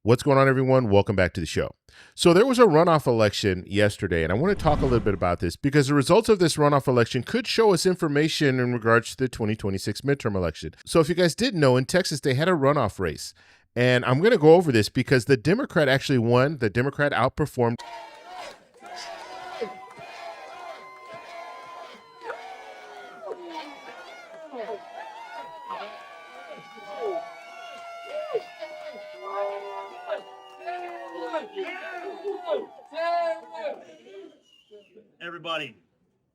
What's going on, everyone? Welcome back to the show. So there was a runoff election yesterday, and I want to talk a little bit about this because the results of this runoff election could show us information in regards to the 2026 midterm election. So if you guys didn't know, in Texas, they had a runoff race, and I'm going to go over this because the Democrat actually won. The Democrat outperformed. Everybody,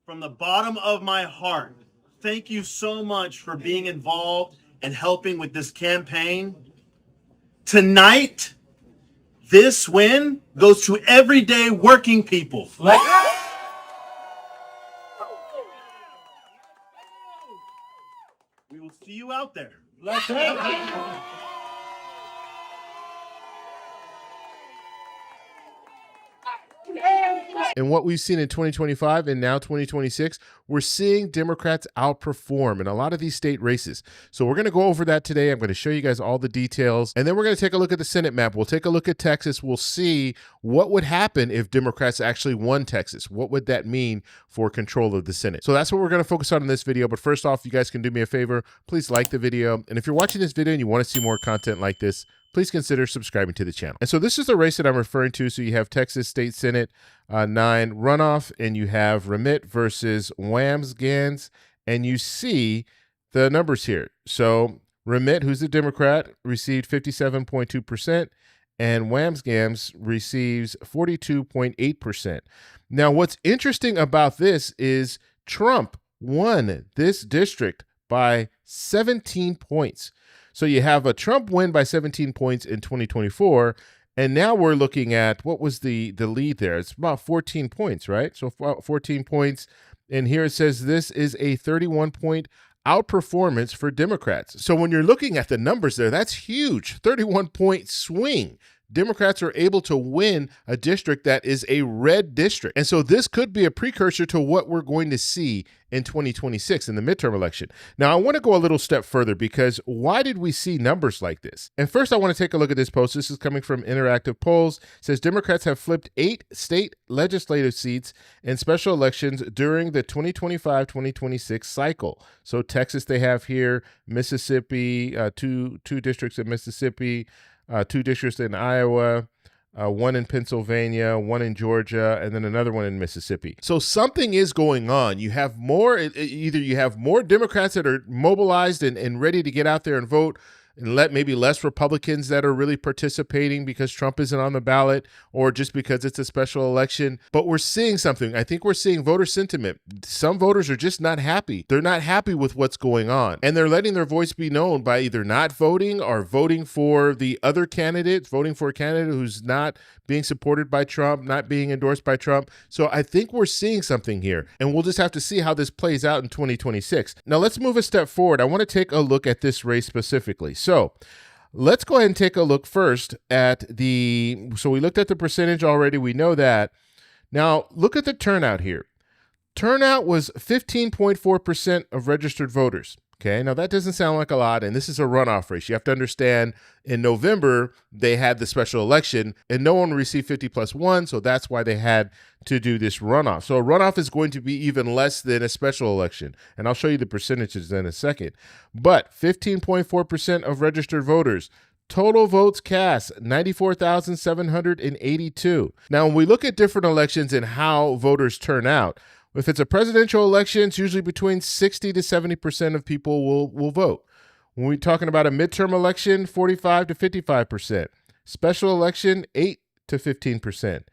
from the bottom of my heart, thank you so much for being involved and helping with this campaign. Tonight, this win goes to everyday working people. We will see you out there. And what we've seen in 2025 and now 2026, we're seeing Democrats outperform in a lot of these state races. So we're going to go over that today. I'm going to show you guys all the details. And then we're going to take a look at the Senate map. We'll take a look at Texas. We'll see what would happen if Democrats actually won Texas. What would that mean for control of the Senate? So that's what we're going to focus on in this video. But first off, you guys can do me a favor. Please like the video. And if you're watching this video and you want to see more content like this, please consider subscribing to the channel. And so this is the race that I'm referring to. So you have Texas State Senate 9 runoff, and you have Remit versus Wambsgans, and you see the numbers here. So Remit, who's a Democrat, received 57.2%, and Wambsgans receives 42.8%. Now, what's interesting about this is Trump won this district by 17 points. So you have a Trump win by 17 points in 2024, and now we're looking at, what was the lead there? It's about 14 points, right? So 14 points, and here it says this is a 31-point outperformance for Democrats. So when you're looking at the numbers there, that's huge, 31-point swing. Democrats are able to win a district that is a red district. And so this could be a precursor to what we're going to see in 2026 in the midterm election. Now, I want to go a little step further because why did we see numbers like this? And first, I want to take a look at this post. This is coming from Interactive Polls. It says Democrats have flipped 8 state legislative seats in special elections during the 2025-2026 cycle. So Texas they have here, Mississippi, two districts in Mississippi, 2 districts in Iowa, 1 in Pennsylvania, 1 in Georgia, and then another one in Mississippi. So something is going on. You have more, either you have more Democrats that are mobilized and ready to get out there and vote, and let maybe less Republicans that are really participating because Trump isn't on the ballot or just because it's a special election. But we're seeing something. I think we're seeing voter sentiment. Some voters are just not happy. They're not happy with what's going on. And they're letting their voice be known by either not voting or voting for the other candidate, voting for a candidate who's not being supported by Trump, not being endorsed by Trump. So I think we're seeing something here. And we'll just have to see how this plays out in 2026. Now let's move a step forward. I want to take a look at this race specifically. So let's go ahead and take a look first at so we looked at the percentage already. We know that. Now look at the turnout here. Turnout was 15.4% of registered voters. Okay, now that doesn't sound like a lot, and this is a runoff race. You have to understand, in November, they had the special election, and no one received 50+1, so that's why they had to do this runoff. So a runoff is going to be even less than a special election, and I'll show you the percentages in a second. But 15.4% of registered voters. Total votes cast, 94,782. Now, when we look at different elections and how voters turn out, if it's a presidential election, it's usually between 60 to 70% of people will vote. When we're talking about a midterm election, 45 to 55%. Special election, 8 to 15%.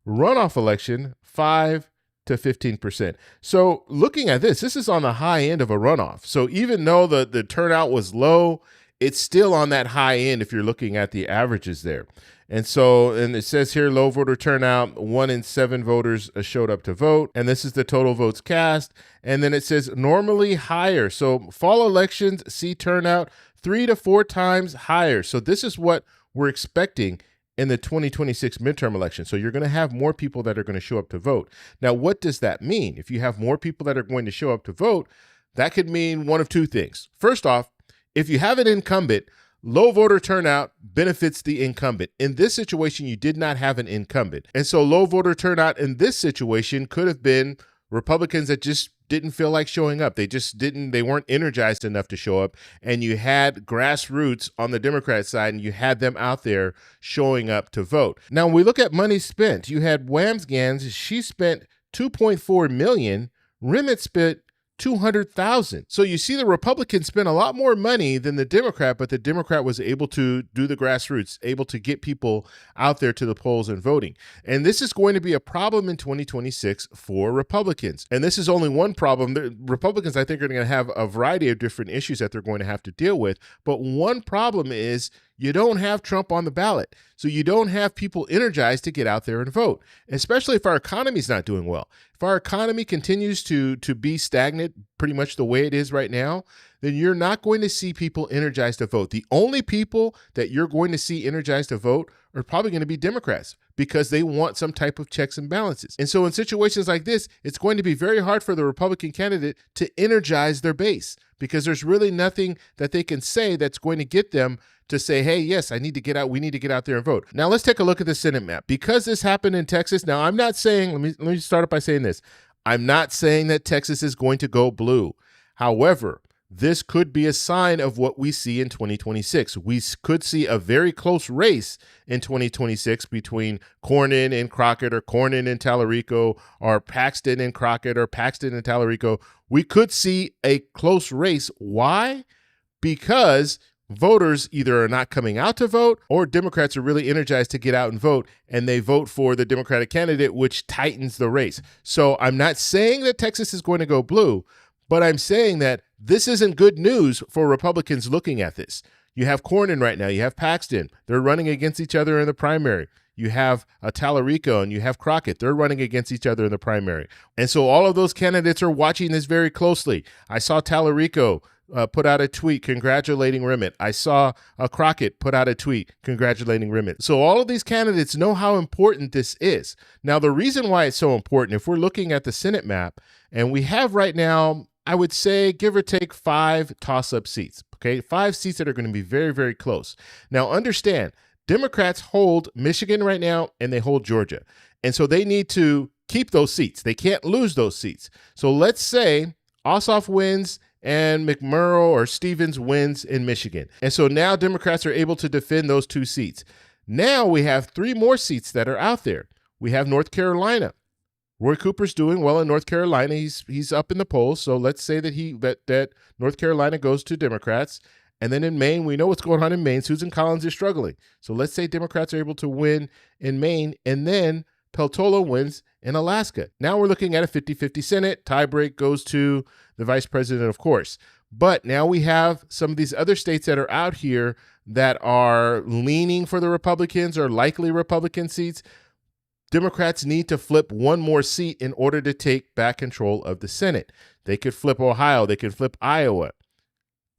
Runoff election, 5 to 15%. So looking at this is on the high end of a runoff. So even though the turnout was low, it's still on that high end if you're looking at the averages there. And it says here, low voter turnout, 1 in 7 voters showed up to vote. And this is the total votes cast. And then it says normally higher. So fall elections see turnout 3 to 4 times higher. So this is what we're expecting in the 2026 midterm election. So you're going to have more people that are going to show up to vote. Now, what does that mean? If you have more people that are going to show up to vote, that could mean one of two things. First off, if you have an incumbent, Low voter turnout benefits the incumbent. In this situation, you did not have an incumbent. And so low voter turnout in this situation could have been Republicans that just didn't feel like showing up. They weren't energized enough to show up. And you had grassroots on the Democrat side, and you had them out there showing up to vote. Now, when we look at money spent, you had Wamsgans, she spent $2.4 million. Remit spent $200,000. So you see the Republicans spent a lot more money than the Democrat, but the Democrat was able to do the grassroots, able to get people out there to the polls and voting. And this is going to be a problem in 2026 for Republicans. And this is only one problem. The Republicans, I think, are going to have a variety of different issues that they're going to have to deal with. But one problem is you don't have Trump on the ballot. So you don't have people energized to get out there and vote, especially if our economy is not doing well. If our economy continues to be stagnant, pretty much the way it is right now, then you're not going to see people energized to vote. The only people that you're going to see energized to vote are probably going to be Democrats because they want some type of checks and balances. And so in situations like this, it's going to be very hard for the Republican candidate to energize their base because there's really nothing that they can say that's going to get them to say, hey, yes, we need to get out there and vote. Now, let's take a look at the Senate map. Because this happened in Texas, now I'm not saying, let me start up by saying this. I'm not saying that Texas is going to go blue. However, this could be a sign of what we see in 2026. We could see a very close race in 2026 between Cornyn and Crockett, or Cornyn and Tallarico, or Paxton and Crockett, or Paxton and Tallarico. We could see a close race. Why? Because voters either are not coming out to vote, or Democrats are really energized to get out and vote, and they vote for the Democratic candidate, which tightens the race. So I'm not saying that Texas is going to go blue, but I'm saying that this isn't good news for Republicans looking at this. You have Cornyn right now. You have Paxton. They're running against each other in the primary. You have Tallarico and you have Crockett. They're running against each other in the primary. And so all of those candidates are watching this very closely. I saw Tallarico put out a tweet congratulating Remit. I saw Crockett put out a tweet congratulating Remit. So all of these candidates know how important this is. Now, the reason why it's so important, if we're looking at the Senate map, and we have right now, I would say, give or take 5 toss-up seats, okay? 5 seats that are going to be very, very close. Now, understand, Democrats hold Michigan right now, and they hold Georgia. And so they need to keep those seats. They can't lose those seats. So let's say Ossoff wins and McMurrow or Stevens wins in Michigan. And so now Democrats are able to defend those 2 seats. Now we have 3 more seats that are out there. We have North Carolina. Roy Cooper's doing well in North Carolina. He's up in the polls. So let's say that North Carolina goes to Democrats. And then in Maine, we know what's going on in Maine. Susan Collins is struggling. So let's say Democrats are able to win in Maine, and then Peltola wins in Alaska. Now we're looking at a 50-50 Senate. Tiebreak goes to the vice president, of course. But now we have some of these other states that are out here that are leaning for the Republicans or likely Republican seats. Democrats need to flip 1 more seat in order to take back control of the Senate. They could flip Ohio. They could flip Iowa.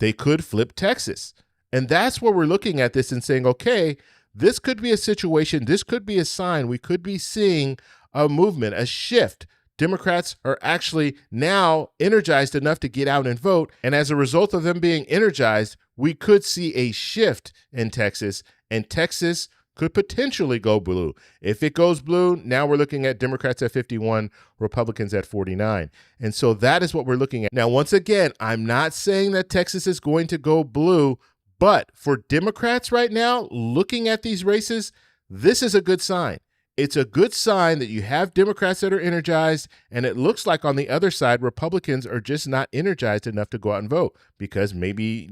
They could flip Texas. And that's where we're looking at this and saying, okay, this could be a situation. This could be a sign. We could be seeing a movement, a shift. Democrats are actually now energized enough to get out and vote. And as a result of them being energized, we could see a shift in Texas, and Texas could potentially go blue. If it goes blue, now we're looking at Democrats at 51, Republicans at 49. And so that is what we're looking at. Now, once again, I'm not saying that Texas is going to go blue, but for Democrats right now, looking at these races, this is a good sign. It's a good sign that you have Democrats that are energized, and it looks like on the other side, Republicans are just not energized enough to go out and vote because maybe,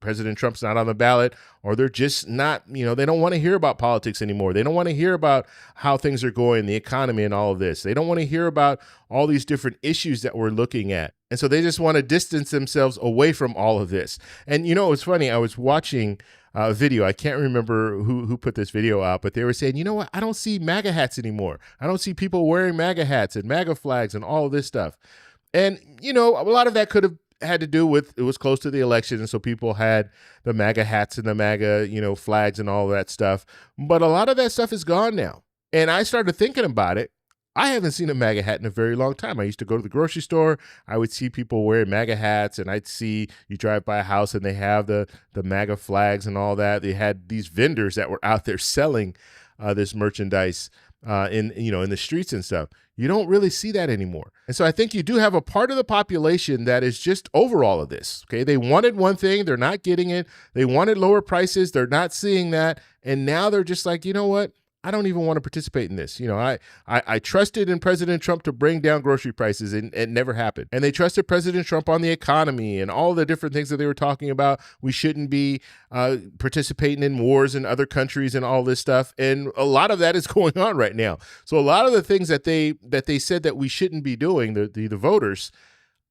President Trump's not on the ballot, or they're just not, they don't want to hear about politics anymore. They don't want to hear about how things are going, the economy and all of this. They don't want to hear about all these different issues that we're looking at. And so they just want to distance themselves away from all of this. And it's funny, I was watching a video. I can't remember who put this video out, but they were saying, you know what? I don't see MAGA hats anymore. I don't see people wearing MAGA hats and MAGA flags and all of this stuff. And, a lot of that could have had to do with it was close to the election, and so people had the MAGA hats and the MAGA, flags and all of that stuff. But a lot of that stuff is gone now. And I started thinking about it. I haven't seen a MAGA hat in a very long time. I used to go to the grocery store. I would see people wearing MAGA hats, and I'd see you drive by a house and they have the MAGA flags and all that. They had these vendors that were out there selling this merchandise in the streets and stuff. You don't really see that anymore. And so I think you do have a part of the population that is just over all of this. Okay, they wanted one thing, they're not getting it. They wanted lower prices, they're not seeing that. And now they're just like, you know what? I don't even want to participate in this. I trusted in President Trump to bring down grocery prices, and it never happened. And they trusted President Trump on the economy and all the different things that they were talking about. We shouldn't be participating in wars in other countries and all this stuff. And a lot of that is going on right now. So a lot of the things that they said that we shouldn't be doing, the voters,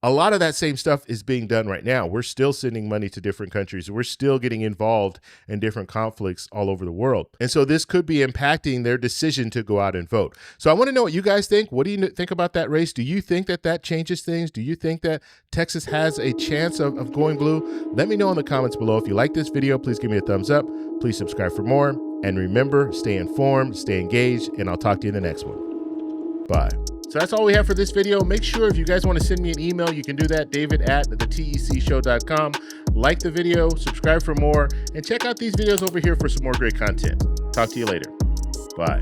a lot of that same stuff is being done right now. We're still sending money to different countries. We're still getting involved in different conflicts all over the world. And so this could be impacting their decision to go out and vote. So I want to know what you guys think. What do you think about that race? Do you think that changes things? Do you think that Texas has a chance of going blue? Let me know in the comments below. If you like this video, please give me a thumbs up. Please subscribe for more. And remember, stay informed, stay engaged, and I'll talk to you in the next one. Bye. So that's all we have for this video. Make sure if you guys want to send me an email, you can do that, david@thetecshow.com. Like the video, subscribe for more, and check out these videos over here for some more great content. Talk to you later. Bye.